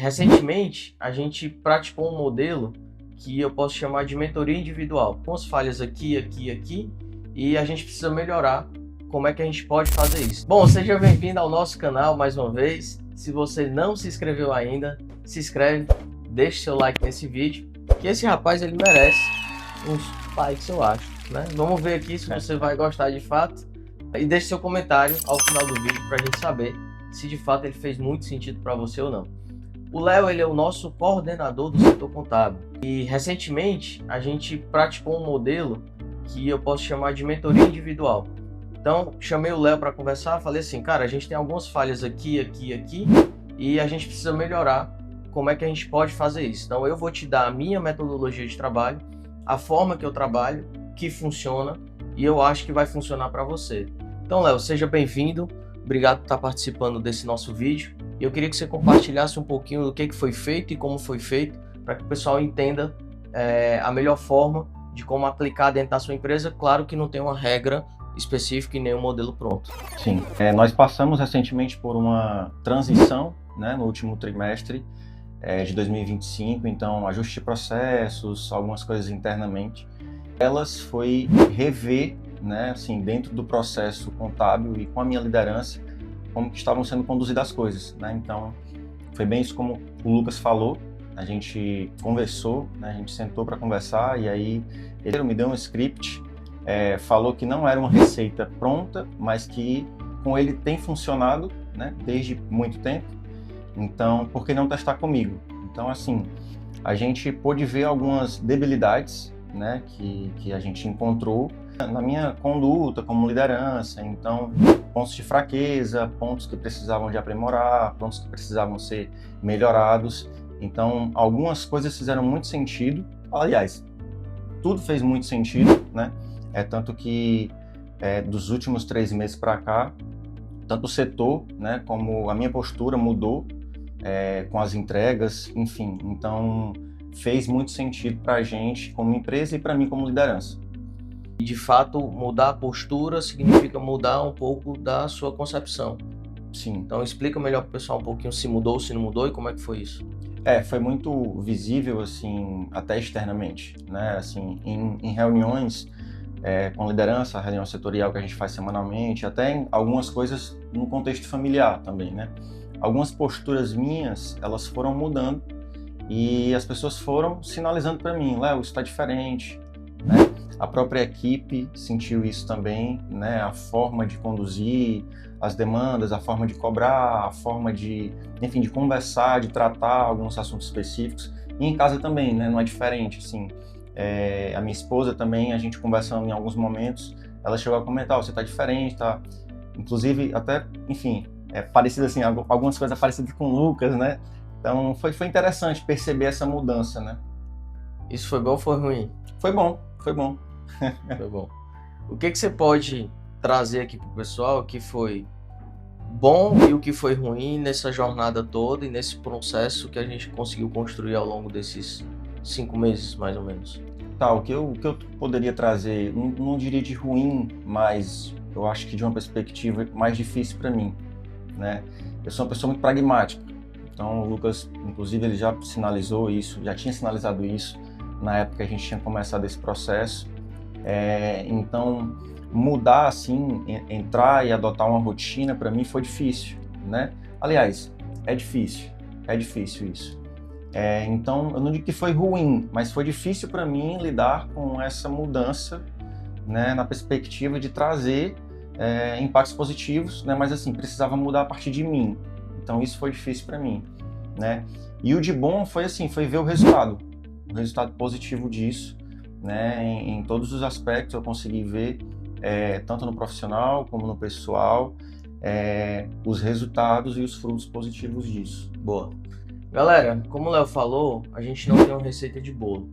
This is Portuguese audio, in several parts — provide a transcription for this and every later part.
Recentemente, a gente praticou um modelo que eu posso chamar de mentoria individual. Com as falhas aqui, e a gente precisa melhorar. Como é que a gente pode fazer isso? Bom, seja bem-vindo ao nosso canal mais uma vez. Se você não se inscreveu ainda, se inscreve, deixe seu like nesse vídeo, que esse rapaz ele merece uns likes, eu acho, né? Vamos ver aqui se você vai gostar de fato. E deixe seu comentário ao final do vídeo para a gente saber se de fato ele fez muito sentido para você ou não. O Léo, ele é o nosso coordenador do setor contábil. E recentemente a gente praticou um modelo que eu posso chamar de mentoria individual. Então, chamei o Léo para conversar, falei assim, cara, a gente tem algumas falhas aqui, e a gente precisa melhorar. Como é que a gente pode fazer isso? Então, eu vou te dar a minha metodologia de trabalho, a forma que eu trabalho, que funciona, e eu acho que vai funcionar para você. Então, Léo, seja bem-vindo. Obrigado por estar participando desse nosso vídeo. Eu queria que você compartilhasse um pouquinho do que foi feito e como foi feito, para que o pessoal entenda a melhor forma de como aplicar dentro da sua empresa. Claro que não tem uma regra específica e nenhum modelo pronto. Sim, nós passamos recentemente por uma transição, né, no último trimestre de 2025, então ajuste de processos, algumas coisas internamente. Elas foi rever, né, assim, dentro do processo contábil e com a minha liderança, como que estavam sendo conduzidas as coisas, né? Então, foi bem isso como o Lucas falou, a gente conversou, né, a gente sentou para conversar e aí ele me deu um script, falou que não era uma receita pronta, mas que com ele tem funcionado, né, desde muito tempo, então por que não testar comigo? Então, assim, a gente pôde ver algumas debilidades, né, que a gente encontrou na minha conduta como liderança, então pontos de fraqueza, pontos que precisavam de aprimorar, pontos que precisavam ser melhorados. Então algumas coisas fizeram muito sentido, aliás, tudo fez muito sentido, né? Tanto que dos últimos 3 meses para cá, tanto o setor, né, como a minha postura mudou com as entregas, enfim, então fez muito sentido para a gente como empresa e para mim como liderança. E de fato, mudar a postura significa mudar um pouco da sua concepção. Sim. Então explica melhor para o pessoal um pouquinho se mudou, se não mudou e como é que foi isso. Foi muito visível, assim, até externamente, né? Assim, em reuniões com liderança, a reunião setorial que a gente faz semanalmente, até em algumas coisas no contexto familiar também, né? Algumas posturas minhas, elas foram mudando e as pessoas foram sinalizando para mim, Léo, isso está diferente, né? A própria equipe sentiu isso também, né? A forma de conduzir as demandas, a forma de cobrar, a forma de, enfim, de conversar, de tratar alguns assuntos específicos. E em casa também, né? Não é diferente, assim. A minha esposa também, a gente conversando em alguns momentos, ela chegou a comentar, você tá diferente, tá? Inclusive, até, enfim, parecido assim, algumas coisas parecidas com o Lucas, né? Então, foi interessante perceber essa mudança, né? Isso foi bom ou foi ruim? Foi bom, foi bom. Foi bom. O que você pode trazer aqui para o pessoal que foi bom e o que foi ruim nessa jornada toda e nesse processo que a gente conseguiu construir ao longo desses 5 meses, mais ou menos? Tá, o que eu poderia trazer, não diria de ruim, mas eu acho que de uma perspectiva mais difícil para mim, né? Eu sou uma pessoa muito pragmática, então o Lucas, inclusive, ele já sinalizou isso, já tinha sinalizado isso na época que a gente tinha começado esse processo. Então, mudar assim, entrar e adotar uma rotina, para mim foi difícil, né? Aliás, é difícil isso. Então, eu não digo que foi ruim, mas foi difícil para mim lidar com essa mudança, né, na perspectiva de trazer impactos positivos, né? Mas assim, precisava mudar a partir de mim. Então, isso foi difícil para mim, né? E o de bom foi assim, foi ver o resultado positivo disso, né? Em todos os aspectos eu consegui ver, tanto no profissional como no pessoal, os resultados e os frutos positivos disso. Boa. Galera, como o Léo falou, a gente não tem uma receita de bolo.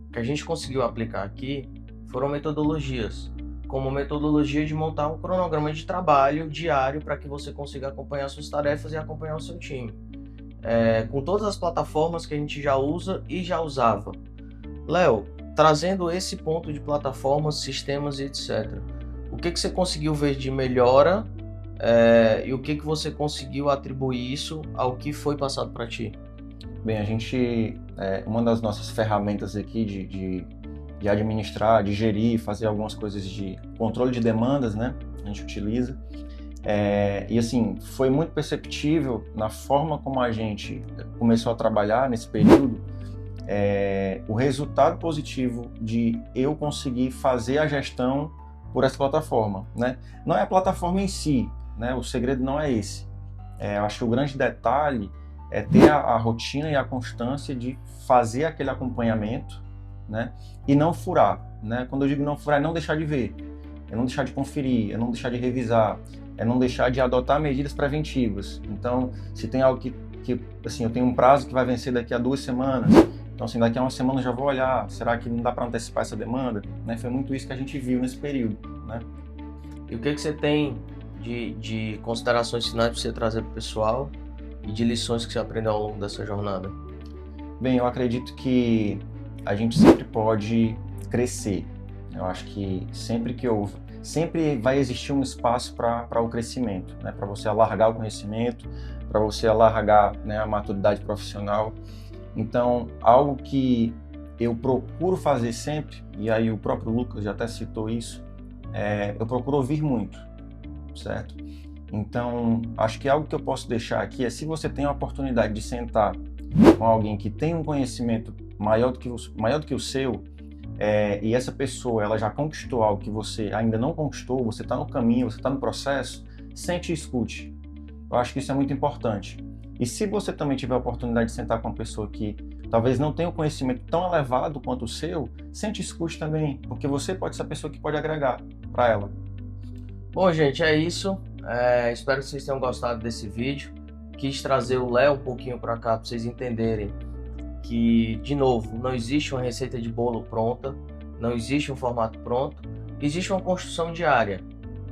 O que a gente conseguiu aplicar aqui foram metodologias, como metodologia de montar um cronograma de trabalho diário para que você consiga acompanhar suas tarefas e acompanhar o seu time. Com todas as plataformas que a gente já usa e já usava. Léo, trazendo esse ponto de plataformas, sistemas e etc. O que você conseguiu ver de melhora e o que você conseguiu atribuir isso ao que foi passado para ti? Bem, uma das nossas ferramentas aqui de administrar, de gerir, fazer algumas coisas de controle de demandas, né? A gente utiliza. E assim, foi muito perceptível na forma como a gente começou a trabalhar nesse período, o resultado positivo de eu conseguir fazer a gestão por essa plataforma, né? Não é a plataforma em si, né? O segredo não é esse. Eu acho que o grande detalhe é ter a rotina e a constância de fazer aquele acompanhamento, né? E não furar, né? Quando eu digo não furar, é não deixar de ver, é não deixar de conferir, é não deixar de revisar, é não deixar de adotar medidas preventivas. Então, se tem algo que assim, eu tenho um prazo que vai vencer daqui a 2 semanas, então assim, daqui a 1 semana eu já vou olhar, será que não dá para antecipar essa demanda? Né? Foi muito isso que a gente viu nesse período, né? E o que você tem de considerações finais para você trazer para o pessoal e de lições que você aprendeu ao longo dessa jornada? Bem, eu acredito que a gente sempre pode crescer. Eu acho que sempre vai existir um espaço para o crescimento, né? Para você alargar o conhecimento, para você alargar, né, a maturidade profissional. Então, algo que eu procuro fazer sempre, e aí o próprio Lucas já até citou isso, eu procuro ouvir muito, certo? Então, acho que algo que eu posso deixar aqui é, se você tem a oportunidade de sentar com alguém que tem um conhecimento maior do que o seu, e essa pessoa ela já conquistou algo que você ainda não conquistou, você está no caminho, você está no processo, sente e escute. Eu acho que isso é muito importante. E se você também tiver a oportunidade de sentar com uma pessoa que talvez não tenha um conhecimento tão elevado quanto o seu, sente e escute também, porque você pode ser a pessoa que pode agregar para ela. Bom, gente, é isso. Espero que vocês tenham gostado desse vídeo. Quis trazer o Léo um pouquinho para cá para vocês entenderem que, de novo, não existe uma receita de bolo pronta, não existe um formato pronto, existe uma construção diária,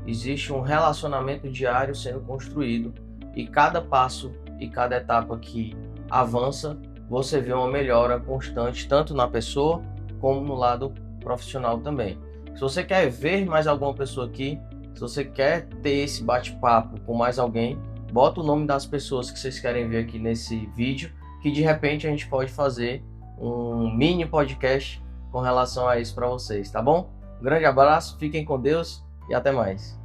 existe um relacionamento diário sendo construído, e cada passo e cada etapa que avança, você vê uma melhora constante, tanto na pessoa como no lado profissional também. Se você quer ver mais alguma pessoa aqui, se você quer ter esse bate-papo com mais alguém, bota o nome das pessoas que vocês querem ver aqui nesse vídeo, que de repente a gente pode fazer um mini podcast com relação a isso para vocês, tá bom? Um grande abraço, fiquem com Deus e até mais.